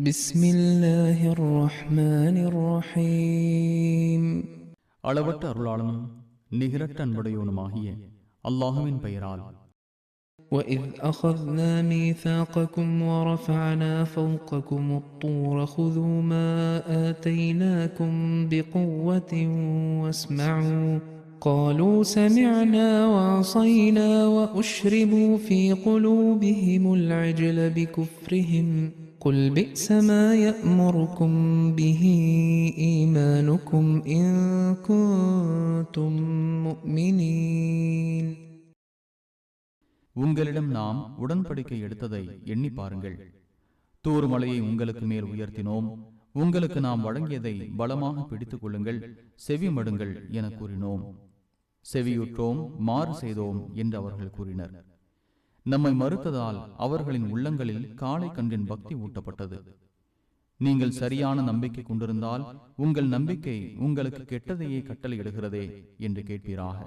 بسم الله الرحمن الرحيم அளவற்ற அருளாளனும் நிகரற்ற அன்புடையவனுமாகிய அல்லாஹுவின் பெயரால். وإذ أخذنا ميثاقكم ورفعنا فوقكم الطور خذوا ما آتيناكم بقوة واسمعوا قالوا سمعنا وعصينا وأشربوا في قلوبهم العجل بكفرهم قل بئس ما يأمركم به إيمانكم إن كنتم مؤمنين. உங்களிடம் நாம் உடன்படிக்கை எடுத்ததை எண்ணி பாருங்கள். தூர் மலையை உங்களுக்கு மேல் உயர்த்தினோம், உங்களுக்கு நாம் வழங்கியதை பலமாக பிடித்துக் கொள்ளுங்கள், செவி மடுங்கள் என கூறினோம். செவியுற்றோம், மாறு செய்தோம் என்று அவர்கள் கூறினர். நம்மை மறுத்ததால் அவர்களின் உள்ளங்களில் காளை கன்றின் பக்தி ஊட்டப்பட்டது. நீங்கள் சரியான நம்பிக்கை கொண்டிருந்தால் உங்கள் நம்பிக்கை உங்களுக்கு கெட்டதையே கட்டளையிடுகிறதே என்று கேட்பீராக.